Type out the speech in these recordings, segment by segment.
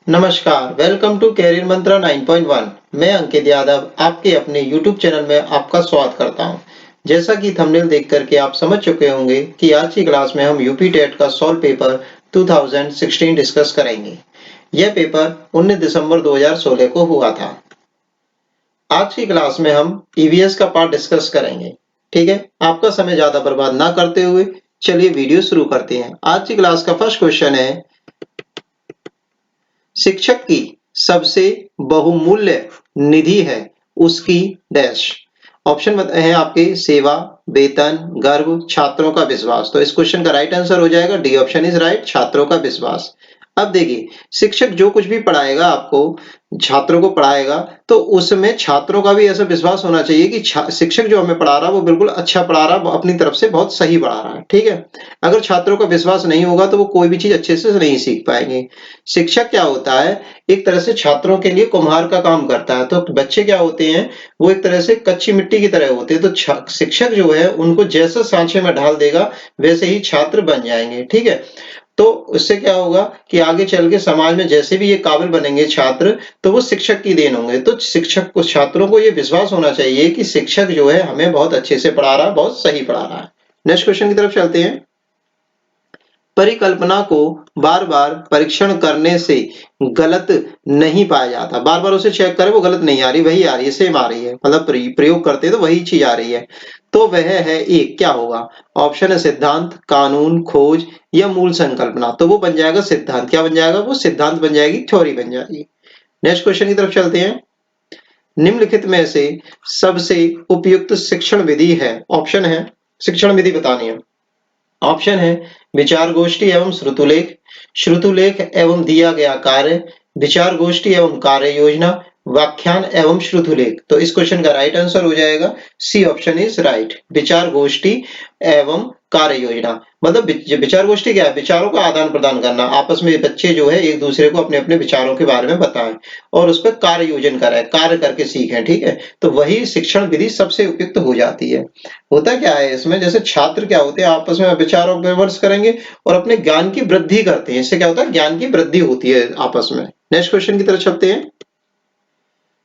नमस्कार, welcome to career मंत्रा 9.1। मैं अंकित यादव आपके अपने YouTube चैनल में आपका स्वागत करता हूं। जैसा कि थंबनेल देख करके आप समझ चुके होंगे कि आज की क्लास में हम यूपी टेट का सॉल्व पेपर 2016 डिस्कस करेंगे। यह पेपर 19 दिसंबर 2016 को हुआ था। आज की क्लास में हम ईवीएस का पार्ट डिस्कस करेंगे। ठीक है, आपका समय ज्यादा बर्बाद ना करते हुए चलिए वीडियो शुरू करते हैं। आज की क्लास का फर्स्ट क्वेश्चन है, शिक्षक की सबसे बहुमूल्य निधि है उसकी डैश। ऑप्शन है आपके सेवा, वेतन, गर्व, छात्रों का विश्वास। तो इस क्वेश्चन का राइट आंसर हो जाएगा डी ऑप्शन इज राइट, छात्रों का विश्वास। अब देखिए, शिक्षक जो कुछ भी पढ़ाएगा आपको, छात्रों को पढ़ाएगा, तो उसमें छात्रों का भी ऐसा विश्वास होना चाहिए कि शिक्षक जो हमें पढ़ा रहा है वो बिल्कुल अच्छा पढ़ा रहा है, अपनी तरफ से बहुत सही पढ़ा रहा है। ठीक है, अगर छात्रों का विश्वास नहीं होगा तो वो कोई भी चीज अच्छे से नहीं सीख पाएंगे। शिक्षक क्या होता है, एक तरह से छात्रों के लिए कुम्हार का काम करता है। तो बच्चे क्या होते हैं, वो एक तरह से कच्ची मिट्टी की तरह होते हैं। तो शिक्षक जो है उनको जैसा सांचे में ढाल देगा वैसे ही छात्र बन जाएंगे। ठीक है, तो उससे क्या होगा कि आगे चल के समाज में जैसे भी ये काबिल बनेंगे छात्र, तो वो शिक्षक की देन होंगे। तो शिक्षक को, छात्रों को ये विश्वास होना चाहिए कि शिक्षक जो है हमें बहुत अच्छे से पढ़ा रहा है, बहुत सही पढ़ा रहा है। नेक्स्ट क्वेश्चन की तरफ चलते हैं। परिकल्पना को बार बार परीक्षण करने से गलत नहीं पाया जाता। बार बार उसे चेक करें, वो गलत नहीं आ रही, वही आ रही है, सेम आ रही है, मतलब प्रयोग करते हैं तो वही चीज आ रही है। तो वह है एक, क्या होगा? ऑप्शन है सिद्धांत, कानून, खोज या मूल संकल्पना। तो वो बन जाएगा सिद्धांत। क्या बन जाएगा? वो सिद्धांत बन जाएगी, थ्योरी बन जाएगी। नेक्स्ट क्वेश्चन की तरफ चलते हैं। निम्नलिखित में से सबसे उपयुक्त शिक्षण विधि है। ऑप्शन है, शिक्षण विधि बतानी है। ऑप्शन है विचार गोष्ठी एवं श्रुतुलेख, श्रुतुलेख एवं दिया गया कार्य, विचार गोष्ठी एवं कार्य योजना, व्याख्यान एवं श्रुतुलेख। तो इस क्वेश्चन का राइट आंसर हो जाएगा सी ऑप्शन इज राइट, विचार गोष्ठी एवं कार्य योजना। मतलब विचार गोष्ठी क्या है? विचारों का आदान प्रदान करना, आपस में बच्चे जो है एक दूसरे को अपने अपने विचारों के बारे में बताएं और उस पर कार्य योजन करें, कार्य करके सीखें। ठीक है, तो वही शिक्षण विधि सबसे उपयुक्त हो जाती है। होता क्या है इसमें, जैसे छात्र क्या होते हैं, आपस में विचारों पर विमर्श करेंगे और अपने ज्ञान की वृद्धि करते हैं। इससे क्या होता है? ज्ञान की वृद्धि होती है आपस में। नेक्स्ट क्वेश्चन की तरफ चलते हैं।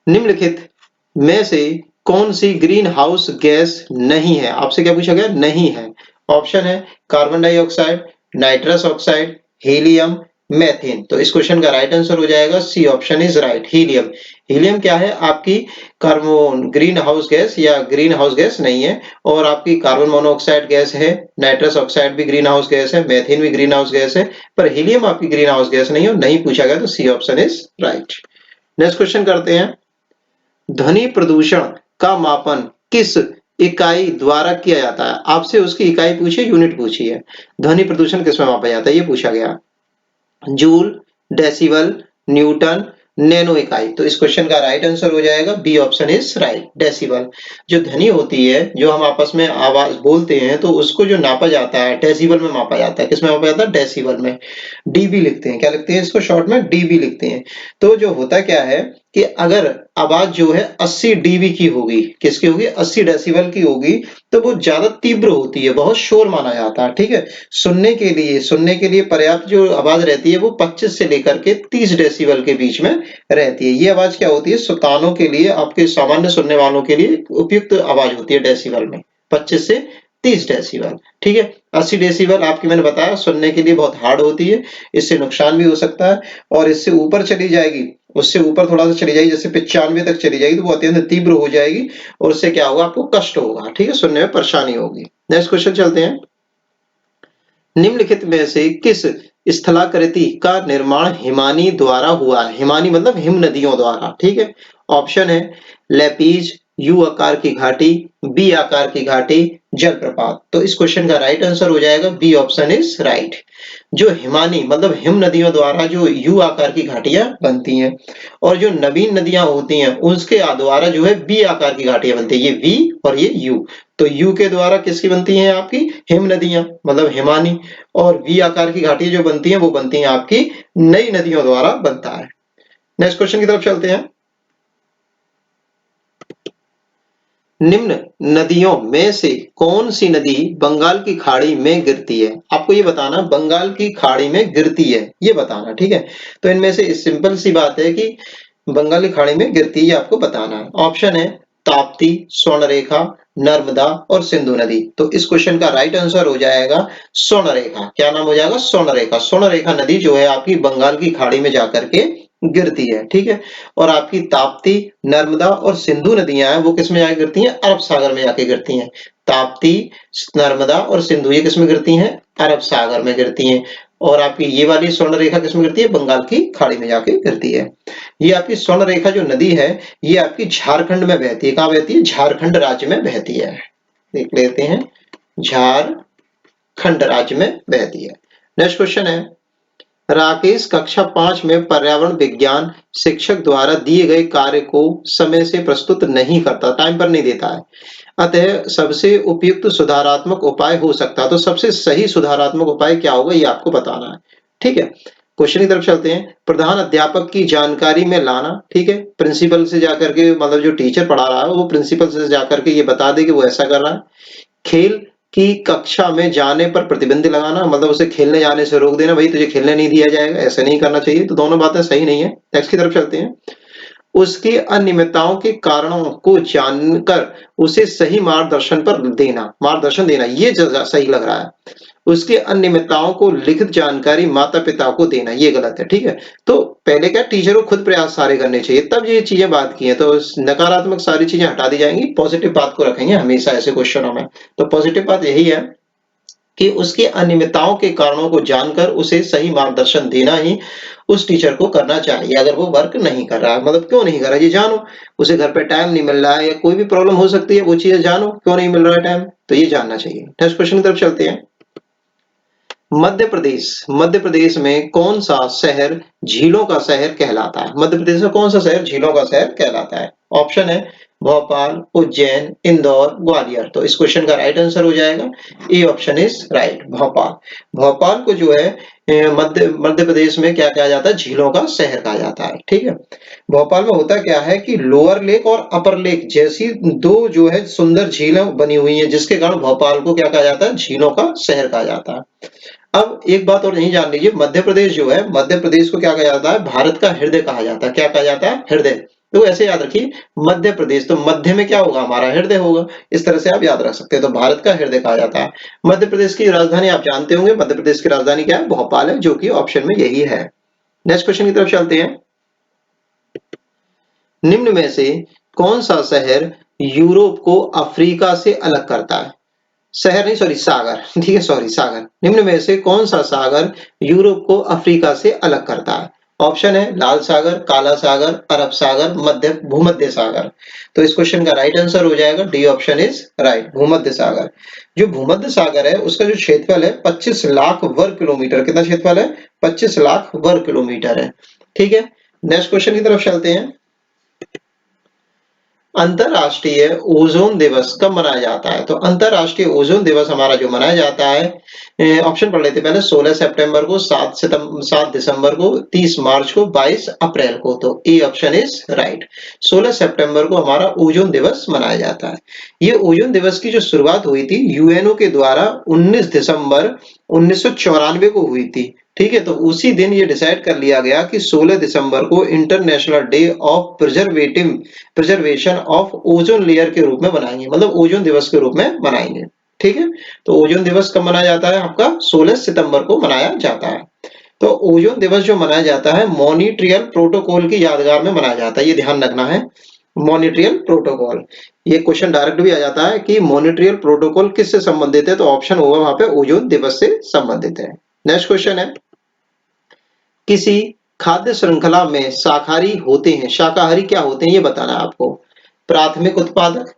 निम्नलिखित में से कौन सी ग्रीन हाउस गैस नहीं है? आपसे क्या पूछा गया? नहीं है। ऑप्शन है carbon dioxide, nitrous oxide, helium, methane. तो इस क्वेश्चन का राइट आंसर हो जाएगा C option is right, helium. Helium क्या है? आपकी कार्बन ग्रीन हाउस गैस या ग्रीन हाउस गैस नहीं है। और आपकी कार्बन मोनोऑक्साइड गैस है, नाइट्रस ऑक्साइड भी ग्रीन हाउस गैस है, मेथेन भी ग्रीन हाउस गैस है, पर हीलियम आपकी ग्रीन हाउस गैस नहीं है, नहीं पूछा गया, तो C option is right. Next question करते हैं। ध्वनि प्रदूषण का मापन किस इकाई द्वारा किया जाता है? आपसे उसकी इकाई पूछी, यूनिट पूछी है। ध्वनि प्रदूषण किसमें मापा जाता है ये पूछा गया। जूल, डेसिबल, न्यूटन, नैनो इकाई। तो इस क्वेश्चन का राइट आंसर हो जाएगा B option is right, decibel. जो ध्वनि होती है, जो हम आपस में आवाज बोलते हैं, तो उसको जो नापा जाता है डेसिबल में मापा जाता है। किसमें मापा जाता है? डेसिबल में। डीबी लिखते हैं, क्या लिखते हैं इसको शॉर्ट में? डीबी लिखते हैं। तो जो होता क्या है कि अगर आवाज जो है 80 डीबी की होगी, किसकी होगी? 80 डेसिबल की होगी, तो वो ज्यादा तीव्र होती है, बहुत शोर माना जाता है। ठीक है, सुनने के लिए पर्याप्त जो आवाज रहती है वो 25 से लेकर के 30 डेसिबल के बीच में रहती है। ये आवाज क्या होती है? श्रोताओं के लिए, आपके सामान्य सुनने वालों के लिए उपयुक्त आवाज होती है डेसिबल में, 25 से 30 डेसिबल। ठीक है, 80 डेसिबल आपकी, मैंने बताया, सुनने के लिए बहुत हार्ड होती है, इससे नुकसान भी हो सकता है। और इससे ऊपर चली जाएगी, उससे ऊपर थोड़ा सा चली जाएगी, जैसे 95 तक चली जाएगी, तो वो अत्यंत तीव्र हो जाएगी और उससे क्या होगा? आपको कष्ट होगा। ठीक है, सुनने में परेशानी होगी। नेक्स्ट क्वेश्चन चलते हैं। निम्नलिखित में से किस स्थलाकृति का निर्माण हिमानी द्वारा हुआ है? हिमानी मतलब हिम नदियों द्वारा। ठीक है, ऑप्शन है लेपीज, यू आकार की घाटी, बी आकार की घाटी, जलप्रपात। तो इस क्वेश्चन का राइट आंसर हो जाएगा बी ऑप्शन इज राइट। जो हिमानी मतलब हिम नदियों द्वारा जो यू आकार की घाटियां बनती हैं, और जो नवीन नदियां होती हैं उसके द्वारा जो है बी आकार की घाटियां बनती है। ये वी और ये यू। तो यू के द्वारा किसकी बनती हैं? आपकी हिम नदियां, मतलब हिमानी। और वी आकार की घाटियां जो बनती हैं वो बनती हैं आपकी नई नदियों द्वारा बनता है। नेक्स्ट क्वेश्चन की तरफ चलते हैं। निम्न नदियों में से कौन सी नदी बंगाल की खाड़ी में गिरती है? आपको ये बताना बंगाल की खाड़ी में गिरती है, ये बताना, ठीक है। तो इनमें से सिंपल सी बात है कि बंगाल की खाड़ी में गिरती है, ये आपको बताना है। ऑप्शन है ताप्ती, स्वर्णरेखा, नर्मदा और सिंधु नदी। तो इस क्वेश्चन का राइट आंसर हो जाएगा स्वर्णरेखा। क्या नाम हो जाएगा? स्वर्णरेखा। स्वर्णरेखा नदी जो है आपकी बंगाल की खाड़ी में जाकर के गिरती है, ठीक है। और आपकी ताप्ती, नर्मदा और सिंधु नदियां हैं वो किसमें जाके गिरती हैं? अरब सागर में जाके गिरती हैं। ताप्ती, नर्मदा और सिंधु ये किसमें गिरती हैं? अरब सागर में गिरती हैं। और आपकी ये वाली स्वर्ण रेखा किसमें गिरती है? बंगाल की खाड़ी में जाके गिरती है। ये आपकी स्वर्ण रेखा जो नदी है ये आपकी झारखंड में बहती है। कहाँ बहती है? झारखंड राज्य में बहती है। देख लेते हैं, झारखंड राज्य में बहती है। नेक्स्ट क्वेश्चन है, राकेश कक्षा 5 में पर्यावरण विज्ञान शिक्षक द्वारा दिए गए कार्य को समय से प्रस्तुत नहीं करता, टाइम पर नहीं देता है, अतः सबसे उपयुक्त सुधारात्मक उपाय हो सकता है। तो सबसे सही सुधारात्मक उपाय क्या होगा ये आपको बताना है, ठीक है। क्वेश्चन की तरफ चलते हैं। प्रधान अध्यापक की जानकारी में लाना, ठीक है। प्रिंसिपल से जाकर के, मतलब जो टीचर पढ़ा रहा है वो प्रिंसिपल से जाकर के ये बता दे कि वो ऐसा कर रहा है। खेल की कक्षा में जाने पर प्रतिबंध लगाना, मतलब उसे खेलने जाने से रोक देना, भाई तुझे खेलने नहीं दिया जाएगा, ऐसा नहीं करना चाहिए। तो दोनों बातें सही नहीं है। नेक्स्ट की तरफ चलते हैं। उसकी अनियमितताओं के कारणों को जानकर उसे सही मार्गदर्शन पर देना, मार्गदर्शन देना, ये सही लग रहा है। उसके अनियमितताओं को लिखित जानकारी माता पिता को देना, ये गलत है, ठीक है। तो पहले क्या, टीचर को खुद प्रयास सारे करने चाहिए, तब ये चीजें बात की है। तो नकारात्मक सारी चीजें हटा दी जाएंगी, पॉजिटिव बात को रखेंगे हमेशा ऐसे क्वेश्चनों में। तो पॉजिटिव बात यही है कि उसके अनियमितताओं के कारणों को जानकर उसे सही मार्गदर्शन देना ही उस टीचर को करना चाहिए। अगर वो वर्क नहीं कर रहा है, मतलब क्यों नहीं कर रहा है ये जानो, उसे घर पे टाइम नहीं मिल रहा है या कोई भी प्रॉब्लम हो सकती है, वो चीजें जानो क्यों नहीं मिल रहा है टाइम, तो ये जानना चाहिए। नेक्स्ट क्वेश्चन की तरफ चलते हैं। मध्य प्रदेश, मध्य प्रदेश में कौन सा शहर झीलों का शहर कहलाता है? मध्य प्रदेश में कौन सा शहर झीलों का शहर कहलाता है? ऑप्शन है भोपाल, उज्जैन, इंदौर, ग्वालियर। तो इस क्वेश्चन का राइट आंसर हो जाएगा A option is right, Bhopal. Bhopal को जो है मध्य प्रदेश में क्या कहा जाता है? झीलों का शहर कहा जाता है, ठीक है। भोपाल में होता क्या है कि लोअर लेक और अपर लेक जैसी दो जो है सुंदर झीलें बनी हुई हैं, जिसके कारण भोपाल को क्या कहा जाता है? झीलों का शहर कहा जाता है। अब एक बात और नहीं जान लीजिए, मध्य प्रदेश जो है, मध्य प्रदेश को क्या कहा जाता है? भारत का हृदय कहा जाता है। क्या कहा जाता है? हृदय। तो ऐसे याद रखिए, मध्य प्रदेश, तो मध्य में क्या होगा? हमारा हृदय होगा। इस तरह से आप याद रख सकते हैं। तो भारत का हृदय कहा जाता है। मध्य प्रदेश की राजधानी आप जानते होंगे, मध्य प्रदेश की राजधानी क्या है? भोपाल है, जो कि ऑप्शन में यही है। नेक्स्ट क्वेश्चन की तरफ चलते हैं। निम्न में से कौन सा शहर यूरोप को अफ्रीका से अलग करता है? शहर नहीं, सॉरी सागर, ठीक है, सॉरी सागर। निम्न में से कौन सा सागर यूरोप को अफ्रीका से अलग करता है? ऑप्शन है लाल सागर, काला सागर, अरब सागर, भूमध्य सागर। तो इस क्वेश्चन का राइट आंसर हो जाएगा डी ऑप्शन इज राइट, भूमध्य सागर। जो भूमध्य सागर है उसका जो क्षेत्रफल है 25 लाख वर्ग किलोमीटर। कितना क्षेत्रफल है? 25 लाख वर्ग किलोमीटर है, ठीक है। नेक्स्ट क्वेश्चन की तरफ चलते हैं। अंतरराष्ट्रीय ओजोन दिवस कब मनाया जाता है? तो अंतरराष्ट्रीय ओजोन दिवस हमारा जो मनाया जाता है, ऑप्शन पढ़ लेते पहले। 16 सितंबर को, 7 दिसंबर को, 30 मार्च को, 22 अप्रैल को। तो ए ऑप्शन इज राइट, 16 सितंबर को हमारा ओजोन दिवस मनाया जाता है। ये ओजोन दिवस की जो शुरुआत हुई थी यूएनओ के द्वारा 19 दिसंबर 1994 को हुई थी, ठीक है। तो उसी दिन ये डिसाइड कर लिया गया कि 16 दिसंबर को international day of preservation of ozone layer के रूप में मनाएंगे, मतलब ओजोन दिवस के रूप में मनाएंगे, ठीक है। तो ओजोन दिवस कब मनाया जाता है? आपका 16 सितंबर को मनाया जाता है। तो ओजोन दिवस जो मनाया जाता है मॉनिट्रियल प्रोटोकॉल की यादगार में मनाया जाता है, ये ध्यान रखना है। मॉनिट्रियल प्रोटोकॉल, ये क्वेश्चन डायरेक्ट भी आ जाता है कि मॉनिट्रियल प्रोटोकॉल किससे संबंधित है? तो ऑप्शन होगा वहां पे ओजोन दिवस से संबंधित है। नेक्स्ट क्वेश्चन है, किसी खाद्य श्रृंखला में शाकाहारी होते हैं, शाकाहारी क्या होते हैं ये बताना है आपको। प्राथमिक उत्पादक,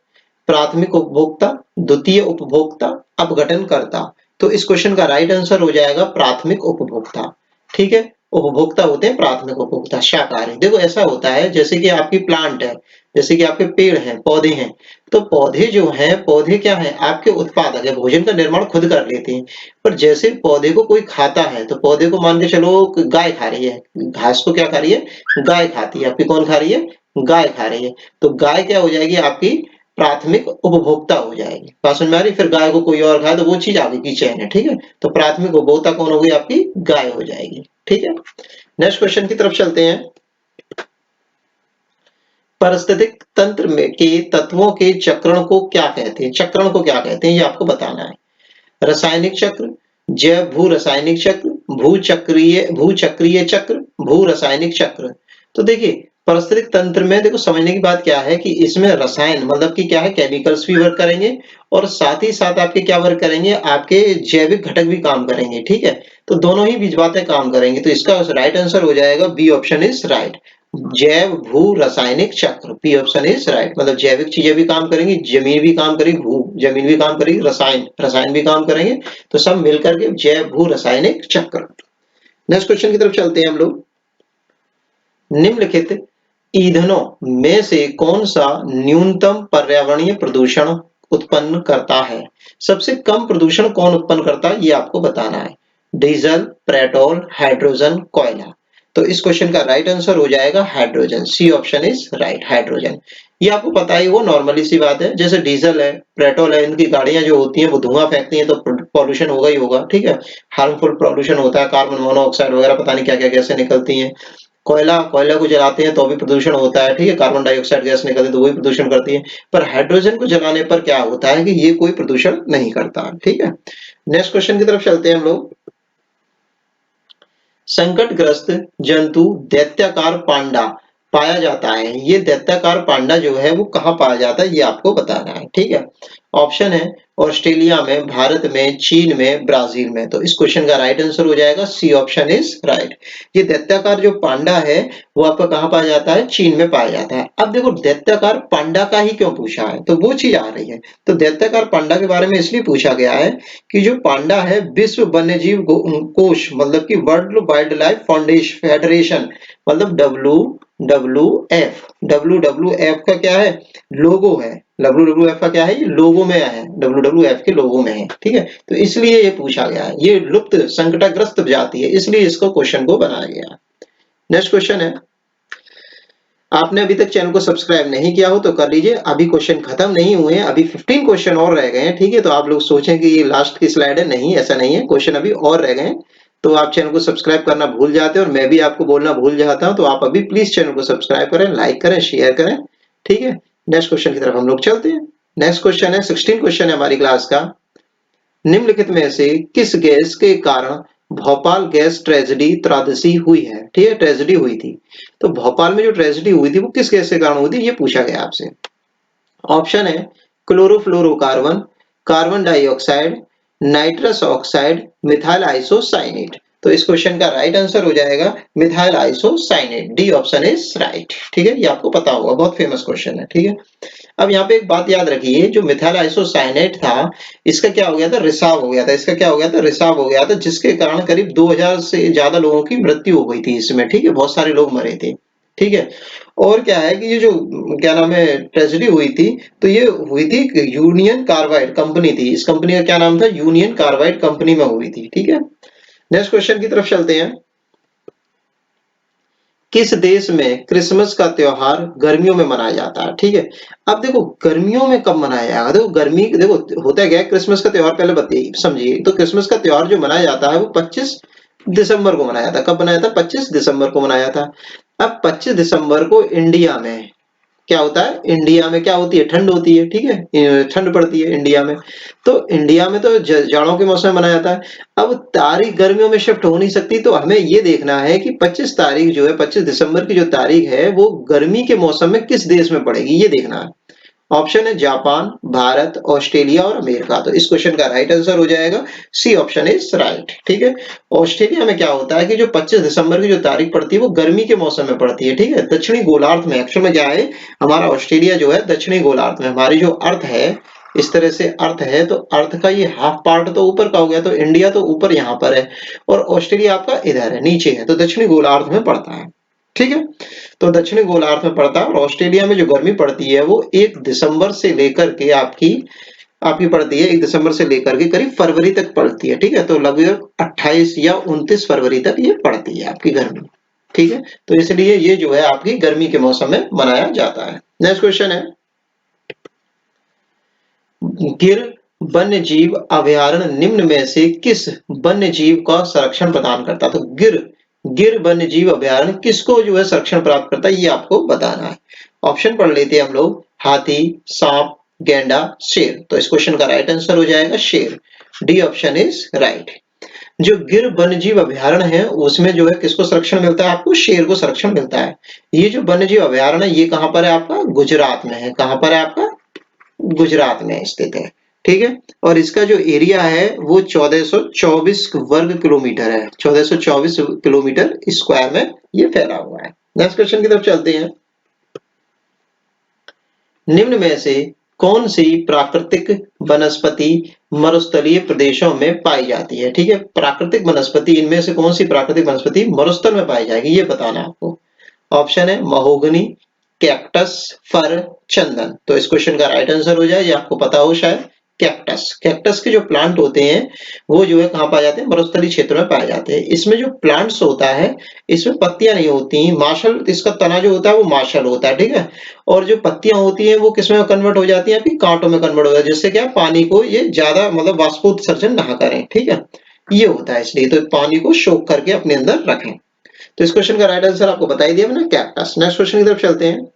प्राथमिक उपभोक्ता, द्वितीय उपभोक्ता, अपघटनकर्ता। तो इस क्वेश्चन का राइट आंसर हो जाएगा प्राथमिक उपभोक्ता, ठीक है। उपभोक्ता होते हैं प्राथमिक उपभोक्ता शाकाहारी। देखो ऐसा होता है जैसे कि आपकी प्लांट है, जैसे कि आपके पेड़ हैं, पौधे हैं, तो पौधे जो हैं, पौधे क्या है? आपके उत्पादक है, भोजन का निर्माण खुद कर लेते हैं। पर जैसे पौधे को कोई खाता है, तो पौधे को मान के चलो गाय खा रही है, घास को क्या खा रही है? गाय खाती है। आपकी कौन खा रही है? गाय खा रही है। तो गाय क्या हो जाएगी? आपकी प्राथमिक उपभोक्ता हो जाएगी। बात समझ में आ रही? फिर गाय को कोई और खाए तो वो चीज आगे की चैन है, ठीक है। तो प्राथमिक उपभोक्ता कौन होगी? आपकी गाय हो जाएगी, ठीक है। नेक्स्ट क्वेश्चन की तरफ चलते हैं। पारिस्थितिक तंत्र में के तत्वों के चक्रण को क्या कहते हैं? चक्रण को क्या कहते हैं ये आपको बताना है। रासायनिक चक्र, जैव भू रासायनिक चक्र, भू चक्रीय चक्र, भू रासायनिक चक्र। तो देखिए पारिस्थितिक तंत्र में देखो समझने की बात क्या है कि इसमें रसायन मतलब कि क्या है, केमिकल्स भी वर्क करेंगे और साथ ही साथ आपके क्या वर्क करेंगे, आपके जैविक घटक भी काम करेंगे, ठीक है। तो दोनों ही बीच बातें काम करेंगे, तो इसका राइट आंसर हो जाएगा बी ऑप्शन इज राइट। जैव भू रासायनिक चक्र, बी ऑप्शन इज राइट। मतलब जैविक चीजें भी काम करेंगी, जमीन भी काम करेगी, भू जमीन भी काम करेगी, रसायन रसायन भी काम करेंगे, तो सब मिलकर के जैव भू रासायनिक चक्र। नेक्स्ट क्वेश्चन की तरफ चलते हैं हम लोग। निम्नलिखित ईंधनों में से कौन सा न्यूनतम पर्यावरणीय प्रदूषण उत्पन्न करता है? सबसे कम प्रदूषण कौन उत्पन्न करता है ये आपको बताना है। डीजल, पेट्रोल, हाइड्रोजन, कोयला। तो इस क्वेश्चन का राइट आंसर हो जाएगा hydrogen, C option is right, hydrogen. ये आपको पता ही, वो नॉर्मली सी बात है, जैसे डीजल है, पेट्रोल है, इनकी गाड़ियां जो होती हैं वो धुआं फेंकती हैं तो पॉल्यूशन होगा ही होगा, ठीक है। हार्मफुल पॉल्यूशन होता है, कार्बन मोनोऑक्साइड वगैरह पता नहीं क्या क्या गैसें निकलती हैं। कोयला कोयला को जलाते हैं तो भी प्रदूषण होता है, ठीक है, कार्बन डाइऑक्साइड गैस निकलती है तो वही प्रदूषण करती है। पर हाइड्रोजन को जलाने पर क्या होता है कि ये कोई प्रदूषण नहीं करता, ठीक है। नेक्स्ट क्वेश्चन की तरफ चलते हैं हम लोग। संकटग्रस्त जंतु दैत्याकार पांडा पाया जाता है। ये दैत्याकार पांडा जो है वो कहाँ पाया जाता है ये आपको बताना है, ठीक है। ऑप्शन है ऑस्ट्रेलिया में, भारत में, चीन में, ब्राजील में। तो इस क्वेश्चन का राइट आंसर हो जाएगा सी ऑप्शन इज राइट। ये दैत्याकार जो पांडा है वो आपका कहाँ पाया जाता है? चीन में पाया जाता है। अब देखो दैत्याकार पांडा का ही क्यों पूछा है, तो वो चीज आ रही है। तो दैत्याकार पांडा के बारे में इसलिए पूछा गया है कि जो पांडा है विश्व वन्यजीव कोष मतलब कि world wild life foundation federation मतलब WWF का क्या है? लोगो है। WWF का क्या है? ये लोगो में है, WWF के लोगो में है, ठीक है। तो इसलिए ये पूछा गया है, ये लुप्त संकटग्रस्त जाति है, इसलिए इसको क्वेश्चन को बनाया गया। नेक्स्ट क्वेश्चन है, आपने अभी तक चैनल को सब्सक्राइब नहीं किया हो तो कर लीजिए। अभी क्वेश्चन खत्म नहीं हुए हैं, अभी 15 क्वेश्चन और रह गए हैं, ठीक है। तो आप लोग सोचें कि ये लास्ट की स्लाइड है, नहीं ऐसा नहीं है, क्वेश्चन अभी और रह गए हैं। तो आप चैनल को सब्सक्राइब करना भूल जाते हैं और मैं भी आपको बोलना भूल जाता हूं, तो आप अभी प्लीज चैनल को सब्सक्राइब करें, लाइक करें, शेयर करें, ठीक है। नेक्स्ट क्वेश्चन की तरफ हम लोग चलते हैं। नेक्स्ट क्वेश्चन है 16 क्वेश्चन है हमारी क्लास का। निम्नलिखित में से किस गैस के कारण भोपाल गैस ट्रेजेडी त्रासदी हुई है? ठीक है, ट्रेजेडी हुई थी। तो भोपाल में जो ट्रेजेडी हुई थी वो किस गैस के कारण हुई थी ये पूछा गया आपसे। ऑप्शन है chlorofluorocarbon, carbon dioxide, nitrous oxide, methyl isocyanate. तो इस क्वेश्चन का राइट आंसर हो जाएगा methyl isocyanate, D option is right, ठीक है। ये आपको पता होगा, बहुत फेमस क्वेश्चन है, ठीक है। अब यहाँ पे एक बात याद रखिए, जो मिथाइल आइसोसाइनेट था इसका क्या हो गया था? रिसाव हो गया था। इसका क्या हो गया था? रिसाव हो गया था, जिसके कारण करीब 2000 से ज्यादा लोगों की मृत्यु हो गई थी इसमें, ठीक है। बहुत सारे लोग मरे थे, ठीक है। और क्या है कि ये जो क्या नाम है ट्रेजेडी हुई थी, तो ये हुई थी यूनियन कार्बाइड कंपनी थी, इस कंपनी का क्या नाम था? यूनियन कार्बाइड कंपनी में हुई थी, ठीक है। नेक्स्ट क्वेश्चन की तरफ चलते हैं। किस देश में क्रिसमस का त्योहार गर्मियों में मनाया जाता है? ठीक है। अब देखो गर्मियों में कब मनाया जाएगा? देखो गर्मी, देखो होता क्या है, क्रिसमस का त्योहार पहले बताइए समझिए। तो क्रिसमस का त्योहार जो मनाया जाता है वो 25 दिसंबर को मनाया था। कब मनाया था? 25 दिसंबर को मनाया था। अब 25 दिसंबर को इंडिया में क्या होता है? इंडिया में क्या होती है? ठंड होती है, ठीक है, ठंड पड़ती है इंडिया में। तो इंडिया में तो जाड़ों के मौसम में मनाया जाता है। अब तारीख गर्मियों में शिफ्ट हो नहीं सकती, तो हमें ये देखना है कि 25 तारीख जो है, 25 दिसंबर की जो तारीख है वो गर्मी के मौसम में किस देश में पड़ेगी ये देखना है। ऑप्शन है जापान, भारत, ऑस्ट्रेलिया और अमेरिका। तो इस क्वेश्चन का राइट आंसर हो जाएगा सी ऑप्शन इज राइट, ठीक है। ऑस्ट्रेलिया में क्या होता है कि जो 25 दिसंबर की जो तारीख पड़ती है वो गर्मी के मौसम में पड़ती है, ठीक है। दक्षिणी गोलार्ध में एक्चुअल में क्या है, हमारा ऑस्ट्रेलिया जो है दक्षिणी गोलार्ध में, हमारी जो अर्थ है इस तरह से अर्थ है, तो अर्थ का ये हाफ पार्ट तो ऊपर का हो गया, तो इंडिया तो ऊपर यहाँ पर है और ऑस्ट्रेलिया आपका इधर है, नीचे है, तो दक्षिणी गोलार्ध में पड़ता है, ठीक है। तो दक्षिणी गोलार्ध में पड़ता है और ऑस्ट्रेलिया में जो गर्मी पड़ती है वो 1 दिसंबर से लेकर के आपकी आपकी पड़ती है 1 दिसंबर से लेकर के करीब फरवरी तक पड़ती है, ठीक है। तो लगभग 28 या 29 फरवरी तक ये पड़ती है आपकी गर्मी, ठीक है। तो इसलिए ये जो है आपकी गर्मी के मौसम में मनाया जाता है। नेक्स्ट क्वेश्चन है, गिर वन्य जीव अभयारण्य निम्न में से किस वन्य जीव का संरक्षण प्रदान करता है? तो गिर गिर वन्य जीव अभयारण्य किसको जो है संरक्षण प्राप्त करता है, ये आपको बताना है। ऑप्शन पढ़ लेते हैं हम लोग, हाथी, सांप, गैंडा, शेर। तो इस क्वेश्चन का राइट आंसर हो जाएगा शेर। D option is right. जो गिर वन्य जीव अभयारण्य है उसमें जो है किसको संरक्षण मिलता है? आपको शेर को संरक्षण मिलता है। ये जो वन्य जीव अभयारण्य है ये कहां पर है? आपका गुजरात में है। कहां पर है? आपका गुजरात में स्थित है। ठीक है, और इसका जो एरिया है वो 1424 वर्ग किलोमीटर है। 1424 किलोमीटर स्क्वायर में ये फैला हुआ है। नेक्स्ट क्वेश्चन की तरफ चलते हैं। निम्न में से कौन सी प्राकृतिक वनस्पति मरुस्थलीय प्रदेशों में पाई जाती है? ठीक है, प्राकृतिक वनस्पति, इनमें से कौन सी प्राकृतिक वनस्पति मरुस्थल में पाई जाएगी, ये बताना है आपको। ऑप्शन है महोगनी, कैक्टस, फर, चंदन। तो इस क्वेश्चन का राइट आंसर हो जाए, ये आपको पता हो शायद, कैक्टस। कैक्टस के जो प्लांट होते हैं वो जो है कहाँ पाए जाते हैं? मरुस्थलीय क्षेत्र में पाए जाते हैं। इसमें जो प्लांट्स होता है इसमें पत्तियां नहीं होती, माशल, इसका तना जो होता है वो माशल होता है। ठीक है, और जो पत्तियां होती हैं वो किसमें कन्वर्ट हो जाती हैं? आपकी कांटों में कन्वर्ट हो जाती है, जिससे क्या पानी को ये ज्यादा मतलब वाष्पोत्सर्जन ना करें। ठीक है, ये होता है, इसलिए तो पानी को सोख करके अपने अंदर रखें। तो इस क्वेश्चन का राइट आंसर आपको बता ही दिया मैंने, कैक्टस। नेक्स्ट क्वेश्चन की तरफ चलते हैं।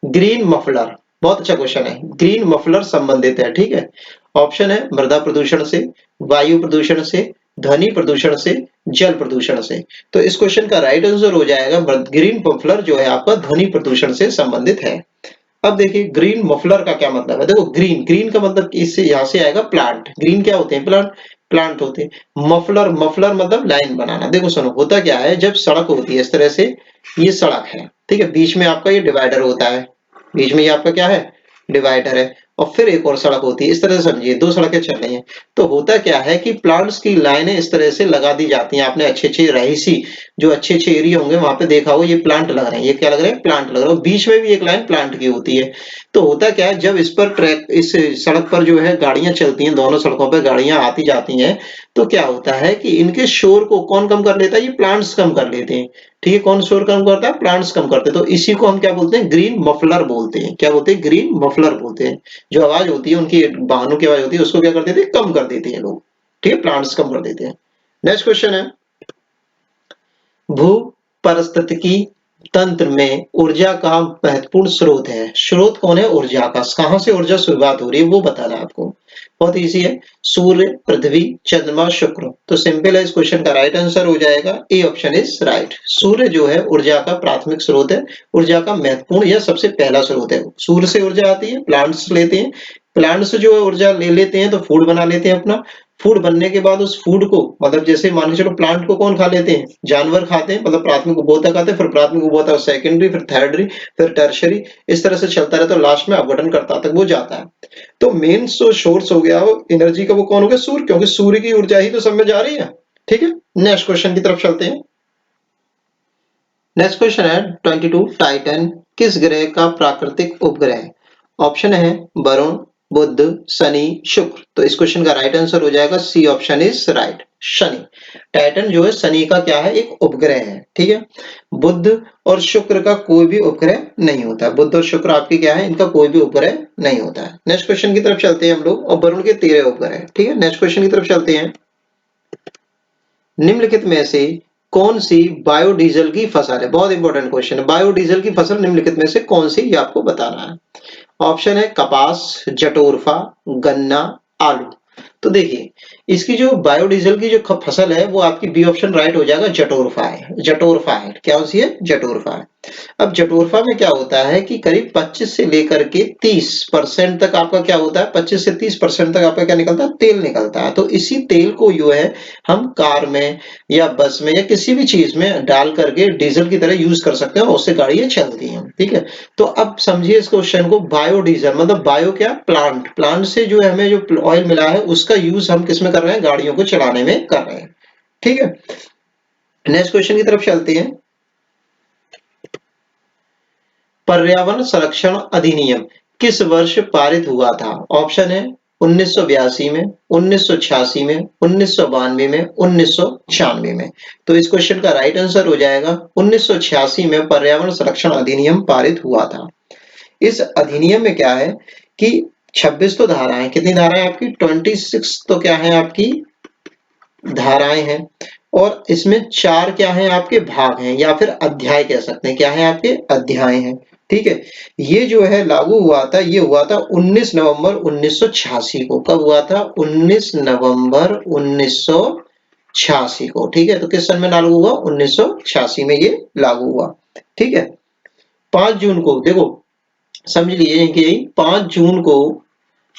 ग्रीन मफलर, बहुत अच्छा क्वेश्चन है। ग्रीन मफलर संबंधित है। ठीक है, ऑप्शन है मृदा प्रदूषण से, वायु प्रदूषण से, ध्वनि प्रदूषण से, जल प्रदूषण से। तो इस क्वेश्चन का राइट आंसर हो जाएगा ग्रीन मफलर जो है आपका ध्वनि प्रदूषण से संबंधित है। अब देखिए ग्रीन मफलर का क्या मतलब है। देखो ग्रीन, ग्रीन का मतलब इससे यहां से आएगा प्लांट। ग्रीन क्या होते हैं? प्लांट, प्लांट होते हैं। मफलर, मफलर मतलब लाइन बनाना। देखो सुनो, होता क्या है, जब सड़क होती है इस तरह से, ये सड़क है, ठीक है, बीच में आपका ये डिवाइडर होता है, बीच में ये आपका क्या है? डिवाइडर है, और फिर एक और सड़क होती है। इस तरह से समझिए, दो सड़कें चल रही हैं। तो होता क्या है कि प्लांट्स की लाइनें इस तरह से लगा दी जाती हैं। आपने अच्छे अच्छे रहीसी जो अच्छे अच्छे एरिया होंगे वहां पे देखा हो, ये प्लांट लग रहे हैं। ये क्या लग रहे हैं? प्लांट लग रहे हैं। बीच में भी एक लाइन प्लांट की होती है। तो होता क्या है, जब इस पर ट्रैक, इस सड़क पर जो है गाड़ियां चलती हैं, दोनों सड़कों पर गाड़ियां आती जाती हैं, तो क्या होता है कि इनके शोर को कौन कम कर लेता है? ये प्लांट्स कम कर लेते हैं। ठीक है, कौन शोर कम करता है? प्लांट्स कम करते हैं। तो इसी को हम क्या बोलते हैं? ग्रीन मफलर बोलते हैं। क्या बोलते हैं? ग्रीन मफलर बोलते हैं। जो आवाज होती है उनकी, वाहनों की आवाज होती है, उसको क्या कर देते हैं? कम कर देते हैं लोग। ठीक है, प्लांट्स कम कर देते हैं। नेक्स्ट क्वेश्चन है, भू परिस्थितिकी तंत्र में ऊर्जा का महत्वपूर्ण स्रोत है। स्रोत कौन है ऊर्जा का? कहां से ऊर्जा शुरुआत हो रही है वो बताना है आपको। बहुत इजी है, सूर्य, पृथ्वी, चंद्रमा, शुक्र। तो सिंपल है, इस क्वेश्चन का राइट आंसर हो जाएगा ए ऑप्शन इज राइट। सूर्य जो है ऊर्जा का प्राथमिक स्रोत है, ऊर्जा का महत्वपूर्ण या सबसे पहला स्रोत है। सूर्य से ऊर्जा आती है, प्लांट्स लेते हैं, प्लांट्स जो है ऊर्जा ले लेते हैं तो फूड बना लेते हैं अपना। फूड बनने के बाद उस फूड को, मतलब जैसे मान के चलो प्लांट को कौन खा लेते हैं? जानवर खाते हैं, मतलब प्राथमिक उपभोक्ता खाते हैं, फिर प्राथमिक उपभोक्ता सेकेंडरी, फिर थर्डरी, फिर टर्शरी, इस तरह से चलता रहता है। लास्ट में अपघटनकर्ता तक वो जाता है। तो मेन सोर्स हो गया एनर्जी का, वो कौन हो गया? सूर्य, क्योंकि सूर्य की ऊर्जा ही तो सब में जा रही है। ठीक है, नेक्स्ट क्वेश्चन की तरफ चलते हैं। नेक्स्ट क्वेश्चन है 22, टाइटन किस ग्रह का प्राकृतिक उपग्रह है? ऑप्शन है वरुण, बुध, शनि, शुक्र। तो इस क्वेश्चन का राइट आंसर हो जाएगा C option is right, Shani. Titan जो है शनि का क्या है? एक उपग्रह है। ठीक है, बुध और शुक्र का कोई भी उपग्रह नहीं होता। बुध और शुक्र आपकी क्या है? इनका कोई भी उपग्रह नहीं होता है। नेक्स्ट क्वेश्चन की तरफ चलते हैं हम लोग, और वरुण के 13 उपग्रह है। ठीक है, नेक्स्ट क्वेश्चन की तरफ चलते हैं। निम्नलिखित में से कौन सी बायोडीजल की फसल है? बहुत इंपॉर्टेंट क्वेश्चन है। बायोडीजल की फसल निम्नलिखित में से कौन सी, ये आपको बताना है। ऑप्शन है कपास, जटोरफा, गन्ना, आलू। तो देखिए इसकी जो बायोडीजल की जो फसल है वो आपकी बी ऑप्शन राइट हो जाएगा, जटोरफा है। जटोरफा है, क्या सी है? जटोरफा है। अब जटोरफा में क्या होता है कि करीब 25 से लेकर के 30% तक आपका क्या होता है? 25 से 30% तक आपका क्या निकलता है? तेल निकलता है। तो इसी तेल को जो है हम कार में या बस में या किसी भी चीज में डाल करके डीजल की तरह यूज कर सकते हैं, और उससे गाड़ियां चलती हैं। ठीक है, तो अब समझिए इस क्वेश्चन को, बायोडीजल मतलब बायो क्या? प्लांट, प्लांट से जो हमें जो ऑयल मिला है उसका यूज हम किस में कर रहे हैं? गाड़ियों को चलाने में कर रहे हैं। ठीक है, नेक्स्ट क्वेश्चन की तरफ चलते हैं। पर्यावरण संरक्षण अधिनियम किस वर्ष पारित हुआ था? ऑप्शन है 1982 में, 1986 में, 1992 में, 1996 में। तो इस क्वेश्चन का राइट आंसर हो जाएगा 1986 में पर्यावरण संरक्षण अधिनियम पारित हुआ था। इस अधिनियम में क्या है कि 26 तो धाराएं, कितनी धाराएं आपकी 26 तो क्या है आपकी धाराएं हैं, और इसमें 4 क्या है आपके भाग हैं या फिर अध्याय कह सकते हैं, क्या है आपके अध्याय हैं। ठीक है, ये जो है लागू हुआ था, ये हुआ था 19 नवंबर 1986 को। कब हुआ था? 19 नवंबर 1986 को। ठीक है, तो किस सन में लागू हुआ? 1986 में ये लागू हुआ। ठीक है, 5 जून को देखो, समझ लीजिए कि 5 जून को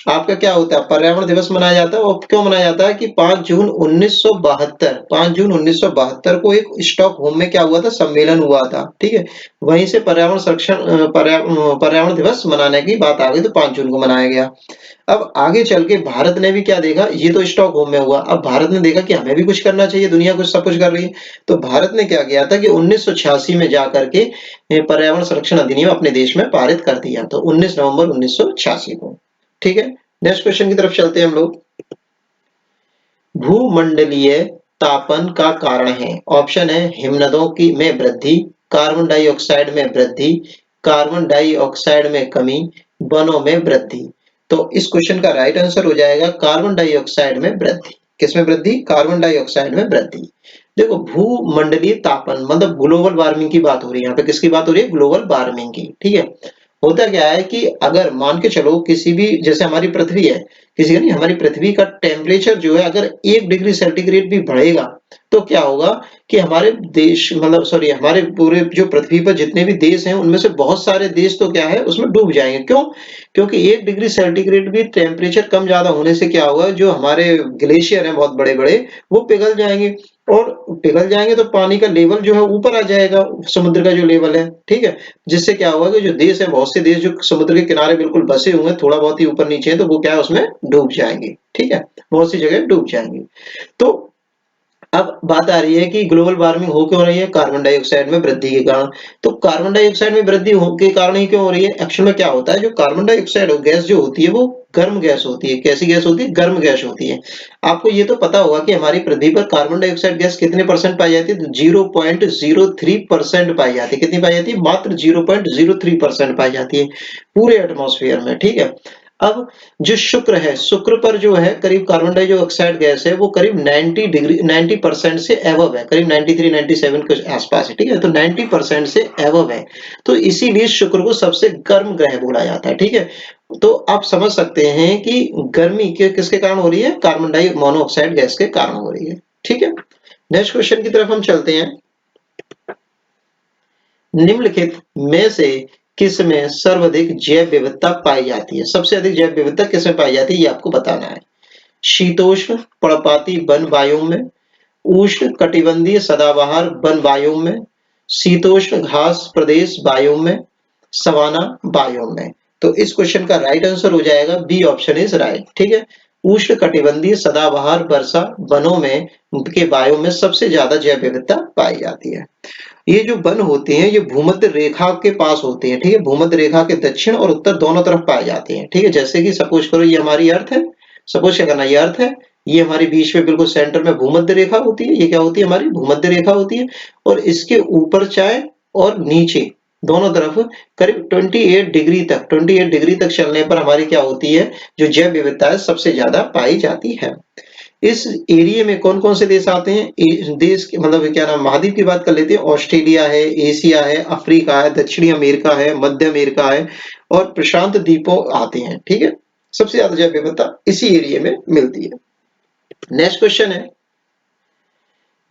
आपका क्या होता है? पर्यावरण दिवस मनाया जाता है। और क्यों मनाया जाता है कि 5 जून 1972, 5 जून 1972 को एक स्टॉकहोम में क्या हुआ था? सम्मेलन हुआ था। ठीक है, वहीं से पर्यावरण संरक्षण पर्यावरण दिवस मनाने की बात आ गई, तो 5 जून को मनाया गया। अब आगे चल के भारत ने भी क्या देखा, ये तो स्टॉकहोम में हुआ, अब भारत ने देखा कि हमें भी कुछ करना चाहिए, दुनिया कुछ सब कुछ कर रही है, तो भारत ने क्या किया था कि 1986 में जाकर के पर्यावरण संरक्षण अधिनियम अपने देश में पारित कर दिया, तो 19 नवंबर 1986 को। ठीक है, नेक्स्ट क्वेश्चन की तरफ चलते हैं हम लोग। भूमंडलीय तापन का कारण है, ऑप्शन है हिमनदों की में वृद्धि, कार्बन डाइऑक्साइड में वृद्धि, कार्बन डाइऑक्साइड में कमी, वनों में वृद्धि। तो इस क्वेश्चन का राइट आंसर हो जाएगा कार्बन डाइऑक्साइड में वृद्धि। किसमें वृद्धि? कार्बन डाइऑक्साइड में वृद्धि। देखो, भूमंडलीय तापन मतलब ग्लोबल वार्मिंग की बात हो रही है यहाँ पे। किसकी बात हो रही है? ग्लोबल वार्मिंग की। ठीक है, होता क्या है कि अगर मान के चलो किसी भी, जैसे हमारी पृथ्वी है, किसी का नहीं, हमारी पृथ्वी का टेम्परेचर जो है अगर 1 डिग्री सेंटीग्रेड भी बढ़ेगा तो क्या होगा कि हमारे देश मतलब सॉरी हमारे पूरे जो पृथ्वी पर जितने भी देश हैं उनमें से बहुत सारे देश तो क्या है उसमें डूब जाएंगे। क्यों? क्योंकि 1 डिग्री सेंटीग्रेड भी टेम्परेचर कम ज्यादा होने से क्या होगा, जो हमारे ग्लेशियर हैं बहुत बड़े बड़े, वो पिघल जाएंगे, और पिघल जाएंगे तो पानी का लेवल जो है ऊपर आ जाएगा, समुद्र का जो लेवल है। ठीक है, जिससे क्या होगा कि जो देश है, बहुत से देश जो समुद्र के किनारे बिल्कुल बसे हुए हैं, थोड़ा बहुत ही ऊपर नीचे है, तो वो क्या है उसमें डूब जाएंगे। ठीक है, बहुत सी जगह डूब जाएंगे। तो अब बात आ रही है कि ग्लोबल वार्मिंग हो क्यों रही है? कार्बन डाइऑक्साइड में वृद्धि के कारण। तो कार्बन डाइऑक्साइड में वृद्धि के कारण ही क्यों हो रही है? एक्चुअल में क्या होता है, जो कार्बन डाइऑक्साइड गैस जो होती है वो गर्म गैस होती है। कैसी गैस होती है? गर्म गैस होती है। आपको ये तो पता होगा कि हमारी पृथ्वी पर कार्बन डाइऑक्साइड गैस कितने परसेंट पाई जाती है? तो 0.03% पाई जाती है। कितनी पाई जाती है? मात्र 0.03% पाई जाती है पूरे एटमॉस्फेयर में। ठीक है, अब जो शुक्र है, शुक्र पर जो है करीब कार्बन डाइऑक्साइड गैस है वो करीब 90% से एबव है, करीब 93 97 के आसपास है। ठीक है, तो 90% से एबव है, तो इसीलिए शुक्र को सबसे गर्म ग्रह बोला जाता है। ठीक है, तो आप समझ सकते हैं कि गर्मी किसके कारण हो रही है? कार्बन डाई मोनोऑक्साइड गैस के कारण हो रही है। ठीक है, नेक्स्ट क्वेश्चन की तरफ हम चलते हैं। निम्नलिखित में से किसमें सर्वाधिक जैव विविधता पाई जाती है? सबसे अधिक जैव विविधता किसमें पाई जाती है ये आपको बताना है। शीतोष्ण पर्णपाती वन बायोम में, उष्ण कटिबंधीय सदाबहार वन बायोम में, शीतोष्ण घास प्रदेश बायोम में, सवाना बायोम में। तो इस क्वेश्चन का राइट आंसर हो जाएगा बी ऑप्शन इज राइट। ठीक है, उष्ण कटिबंधीय सदाबहार वर्षा वनों में के बायोम में सबसे ज्यादा जैव विविधता पाई जाती है। ये जो वन होते हैं ये भूमध्य रेखा के पास होते हैं। ठीक है, भूमध्य रेखा के दक्षिण और उत्तर दोनों तरफ पाए जाते हैं। ठीक है, जैसे कि सपोज करो ये हमारी अर्थ है, सपोज क्या करना, ये अर्थ है, ये हमारी बीच में बिल्कुल सेंटर में भूमध्य रेखा होती है। ये क्या होती है? हमारी भूमध्य रेखा होती है, और इसके ऊपर चाहे और नीचे दोनों तरफ करीब 28 डिग्री तक चलने पर हमारी क्या होती है, जो जैव विविधता है सबसे ज्यादा पाई जाती है। इस एरिया में कौन कौन से देश आते हैं? देश के मतलब क्या नाम, महाद्वीप की बात कर लेते हैं। ऑस्ट्रेलिया है, एशिया है, अफ्रीका है, दक्षिणी अमेरिका है, मध्य अमेरिका है, और प्रशांत द्वीपों आते हैं। ठीक है, सबसे ज्यादा जैव विविधता इसी एरिया में मिलती है। नेक्स्ट क्वेश्चन है,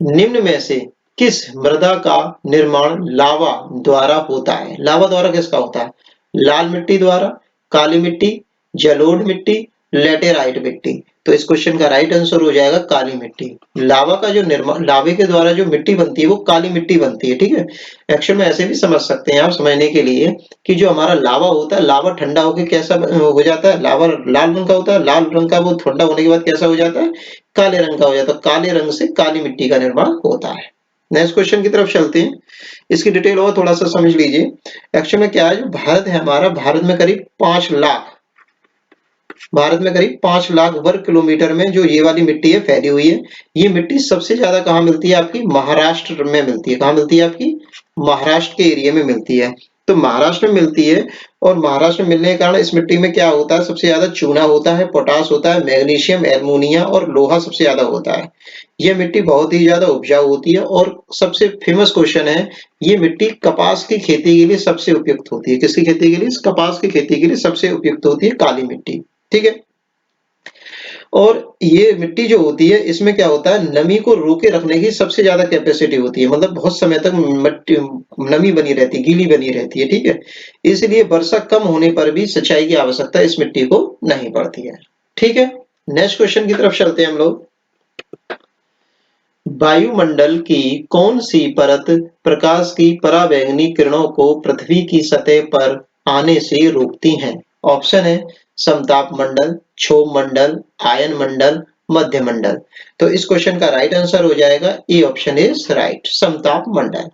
निम्न में से किस मृदा का निर्माण लावा द्वारा होता है? लावा द्वारा किसका होता है? लाल मिट्टी द्वारा, काली मिट्टी, जलोढ़ मिट्टी, लेटेराइट मिट्टी। तो इस क्वेश्चन का राइट आंसर हो जाएगा काली मिट्टी। लावा का जो निर्माण, लावे के द्वारा जो मिट्टी बनती है वो काली मिट्टी बनती है। ठीक है, एक्चुअल में ऐसे भी समझ सकते हैं आप समझने के लिए कि जो हमारा लावा होता है, लावा ठंडा होकर कैसा हो जाता है? लावा लाल रंग का होता है, लाल रंग का वो ठंडा होने के बाद कैसा हो जाता है? काले रंग का हो जाता है। काले रंग से काली मिट्टी का निर्माण होता है। नेक्स्ट क्वेश्चन की तरफ चलते हैं, इसकी डिटेल और थोड़ा सा समझ लीजिए। एक्चुअल में क्या है, जो भारत है हमारा, भारत में करीब 5 लाख, भारत में करीब 5 लाख वर्ग किलोमीटर में जो ये वाली मिट्टी है फैली हुई है। ये मिट्टी सबसे ज्यादा कहाँ मिलती है? आपकी महाराष्ट्र में मिलती है। कहाँ मिलती है? आपकी महाराष्ट्र के एरिया में मिलती है। तो महाराष्ट्र में मिलती है, और महाराष्ट्र में मिलने के कारण इस मिट्टी में क्या होता है, सबसे ज्यादा चूना होता है, पोटाश होता है, मैग्नीशियम, एल्युमिनियम और लोहा सबसे ज्यादा होता है। यह मिट्टी बहुत ही ज्यादा उपजाऊ होती है, और सबसे फेमस क्वेश्चन है, ये मिट्टी कपास की खेती के लिए सबसे उपयुक्त होती है। किसकी खेती के लिए? कपास की खेती के लिए सबसे उपयुक्त होती है काली मिट्टी। ठीक है, और ये मिट्टी जो होती है इसमें क्या होता है, नमी को रोके रखने की सबसे ज्यादा कैपेसिटी होती है, मतलब बहुत समय तक मिट्टी नमी बनी रहती है, गीली बनी रहती है। ठीक है, इसलिए वर्षा कम होने पर भी सिंचाई की आवश्यकता इस मिट्टी को नहीं पड़ती है। ठीक है, नेक्स्ट क्वेश्चन की तरफ चलते हैं हम लोग। वायुमंडल की कौन सी परत प्रकाश की पराबैंगनी किरणों को पृथ्वी की सतह पर आने से रोकती हैं? ऑप्शन है समताप मंडल, क्षोभ मंडल, आयन मंडल, मध्य मंडल। तो इस क्वेश्चन का राइट आंसर हो जाएगा ए ऑप्शन इज राइट, समताप मंडल।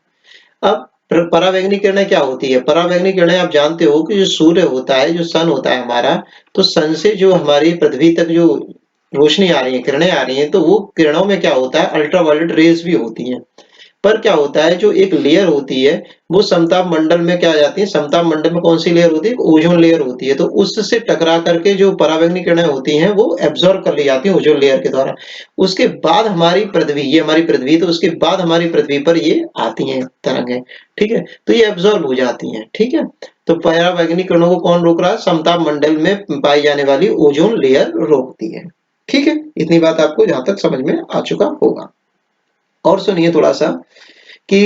अब पराबैंगनी किरणें क्या होती है? पराबैंगनी किरणें आप जानते हो कि जो सूर्य होता है, जो सन होता है हमारा, तो सन से जो हमारी पृथ्वी तक जो रोशनी आ रही है, किरणें आ रही हैं, तो वो किरणों में क्या होता है, अल्ट्रावायलेट रेज भी होती हैं। पर क्या होता है, जो एक लेयर होती है वो समताप मंडल में क्या आ जाती है, समताप मंडल में कौन सी लेयर होती है? ओजोन लेयर होती है। तो उससे टकरा करके जो पराबैंगनी किरणें होती हैं वो एब्जॉर्ब कर ली जाती है ओजोन लेयर के द्वारा। उसके बाद हमारी पृथ्वी, ये हमारी पृथ्वी, तो उसके बाद हमारी पृथ्वी पर ये आती हैं तरंगें। ठीक है, तो ये एब्जॉर्ब हो जाती हैं। ठीक है, तो पराबैंगनी किरणों को कौन रोक रहा है? समताप मंडल में पाई जाने वाली ओजोन लेयर रोकती है। ठीक है, इतनी बात आपको जहां तक समझ में आ चुका होगा। और सुनिए थोड़ा सा कि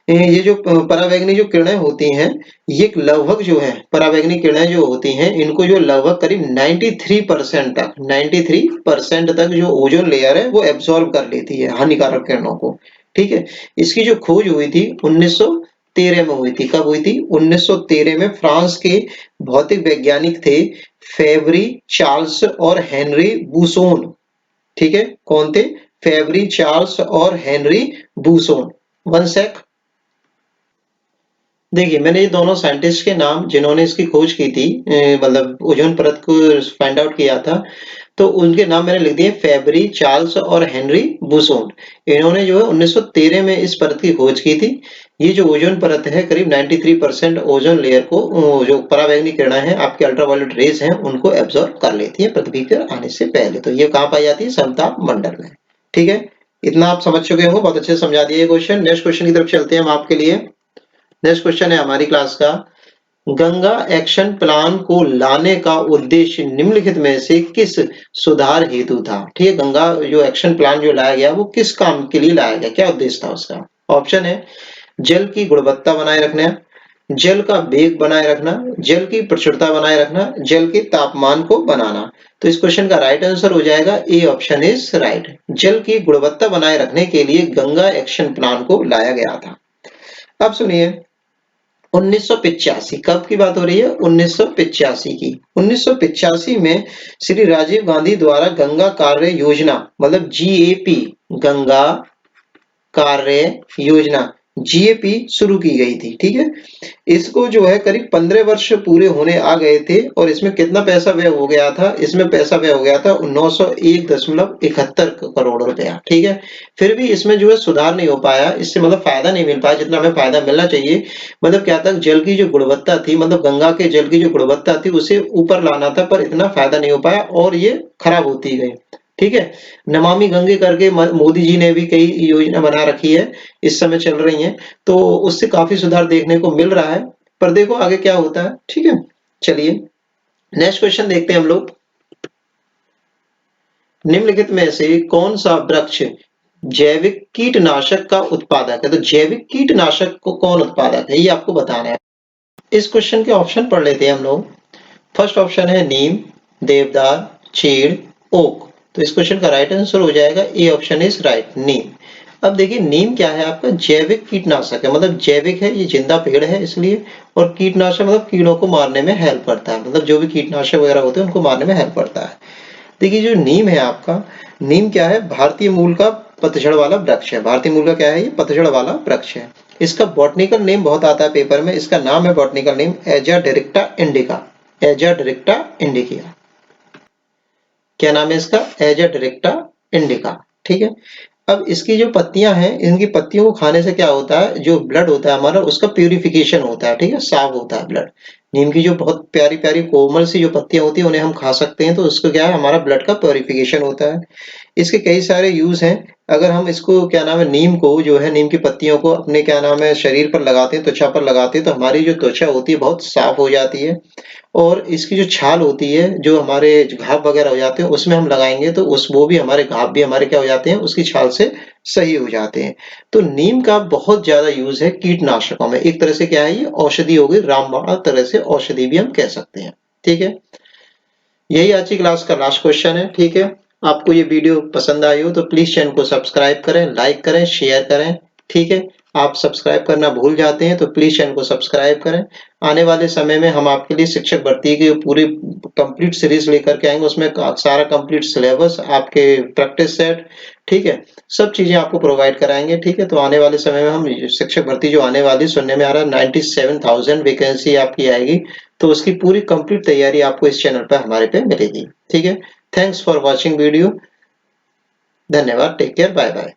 ये जो पराबैंगनी जो किरणें होती हैं, ये लगभग जो है पराबैंगनी किरणें जो होती हैं, इनको जो लगभग करीब 93% तक जो ओजोन लेयर है वो एब्जॉर्ब कर लेती है हानिकारक किरणों को। ठीक है, इसकी जो खोज हुई थी 1913 में हुई थी। कब हुई थी? 1913 में। फ्रांस के भौतिक वैज्ञानिक थे फेवरी चार्ल्स और हेनरी बुसोन। ठीक है, कौन थे? फेवरी चार्ल्स और हेनरी बुसोन। वन सेक, देखिए मैंने ये दोनों साइंटिस्ट के नाम जिन्होंने इसकी खोज की थी, मतलब ओजोन परत को फाइंड आउट किया था, तो उनके नाम मैंने लिख दिए, फेबरी चार्ल्स और हेनरी बुसोन। इन्होंने जो है 1913 में इस परत की खोज की थी। ये जो ओजोन परत है करीब 93% ओजोन लेयर को, जो पराबैंगनी किरणें हैं, आपके अल्ट्रावायलेट रेज हैं, उनको एब्जॉर्ब कर लेती है पृथ्वी पर आने से पहले। तो ये कहाँ पाई जाती है? समताप मंडल में। ठीक है, इतना आप समझ चुके होंगे, बहुत अच्छे से समझा दिया ये क्वेश्चन। नेक्स्ट क्वेश्चन की तरफ चलते हैं हम आपके लिए। नेक्स्ट क्वेश्चन है हमारी क्लास का, गंगा एक्शन प्लान को लाने का उद्देश्य निम्नलिखित में से किस सुधार हेतु था? ठीक है, गंगा जो एक्शन प्लान जो लाया गया वो किस काम के लिए लाया गया, क्या उद्देश्य था उसका? ऑप्शन है जल की गुणवत्ता बनाए रखना, जल का वेग बनाए रखना, जल की प्रचुरता बनाए रखना, जल के तापमान को बनाना। तो इस क्वेश्चन का राइट आंसर हो जाएगा ए ऑप्शन इज राइट, जल की गुणवत्ता बनाए रखने के लिए गंगा एक्शन प्लान को लाया गया था। अब सुनिए 1985, कब की बात हो रही है? 1985 की। 1985 में श्री राजीव गांधी द्वारा गंगा कार्य योजना, मतलब जीएपी, गंगा कार्य योजना, जीएपी शुरू की गई थी। ठीक है, इसको जो है करीब 15 वर्ष पूरे होने आ गए थे, और इसमें कितना पैसा व्यय हो गया था? इसमें पैसा व्यय हो गया था 901.71 करोड़ रुपया। ठीक है, फिर भी इसमें जो है सुधार नहीं हो पाया, इससे मतलब फायदा नहीं मिल पाया जितना हमें फायदा मिलना चाहिए। मतलब क्या था, जल की जो गुणवत्ता थी, मतलब गंगा के जल की जो गुणवत्ता थी उसे ऊपर लाना था, पर इतना फायदा नहीं हो पाया और ये खराब होती गई। ठीक है, नमामि गंगे करके मोदी जी ने भी कई योजना बना रखी है, इस समय चल रही हैं, तो उससे काफी सुधार देखने को मिल रहा है, पर देखो आगे क्या होता है। ठीक है, चलिए नेक्स्ट क्वेश्चन देखते हैं हम लोग। निम्नलिखित में से कौन सा वृक्ष जैविक कीटनाशक का उत्पादक है? तो जैविक कीटनाशक को कौन उत्पादक है ये आपको बताना है। इस क्वेश्चन के ऑप्शन पढ़ लेते हैं हम लोग। फर्स्ट ऑप्शन है नीम, देवदार, चीड़, ओक। तो इस क्वेश्चन का राइट आंसर हो जाएगा ए ऑप्शन इज राइट, नीम। अब देखिए नीम क्या है आपका? जैविक कीटनाशक है, मतलब जैविक है, ये जिंदा पेड़ है इसलिए, और कीटनाशक मतलब कीड़ों को मारने में हेल्प करता है, मतलब जो भी कीटनाशक वगैरह होते हैं उनको मारने में हेल्प करता है। देखिए जो नीम है आपका, नीम क्या है? भारतीय मूल का पतझड़ वाला वृक्ष है। भारतीय मूल का क्या है? ये पतझड़ वाला वृक्ष है। इसका बॉटनिकल नेम बहुत आता है पेपर में, इसका नाम है बॉटनिकल नेम एजा डायरेक्टा इंडिका, एजा डायरेक्टा इंडिका। क्या नाम है इसका? एजा डायरेक्टा इंडिका। ठीक है, अब इसकी जो पत्तियां हैं, इनकी पत्तियों को खाने से क्या होता है, जो ब्लड होता है हमारा उसका प्यूरिफिकेशन होता है, ठीक है, साफ होता है ब्लड। नीम की जो बहुत प्यारी प्यारी कोमल सी जो पत्तियां होती है उन्हें हम खा सकते हैं, तो उसको क्या है, हमारा ब्लड का प्यूरिफिकेशन होता है। इसके कई सारे यूज हैं। अगर हम इसको क्या नाम है, नीम को जो है, नीम की पत्तियों को अपने क्या नाम है शरीर पर लगाते हैं, त्वचा पर लगाते हैं, तो हमारी जो त्वचा होती है बहुत साफ हो जाती है। और इसकी जो छाल होती है, जो हमारे घाव वगैरह हो जाते हैं उसमें हम लगाएंगे तो उस वो भी हमारे घाव भी हमारे क्या हो जाते हैं, उसकी छाल से सही हो जाते हैं। तो नीम का बहुत ज्यादा यूज है कीटनाशकों में। एक तरह से क्या है, ये औषधि हो गई, रामबाण तरह से औषधि भी हम कह सकते हैं। ठीक है, यही आज की क्लास का लास्ट क्वेश्चन है। ठीक है, आपको ये वीडियो पसंद आई हो तो प्लीज चैनल को सब्सक्राइब करें, लाइक करें, शेयर करें। ठीक है, आप सब्सक्राइब करना भूल जाते हैं तो प्लीज चैनल को सब्सक्राइब करें। आने वाले समय में हम आपके लिए शिक्षक भर्ती की पूरी कंप्लीट सीरीज लेकर के आएंगे, उसमें सारा कंप्लीट सिलेबस, आपके प्रैक्टिस सेट, ठीक है, सब चीजें आपको प्रोवाइड कराएंगे। ठीक है, तो आने वाले समय में हम शिक्षक भर्ती जो आने वाली, सुनने में आ रहा है 97,000 वैकेंसी आपकी आएगी, तो उसकी पूरी कंप्लीट तैयारी आपको इस चैनल पर हमारे पे मिलेगी। ठीक है, थैंक्स फॉर वॉचिंग वीडियो, धन्यवाद, टेक केयर, बाय बाय।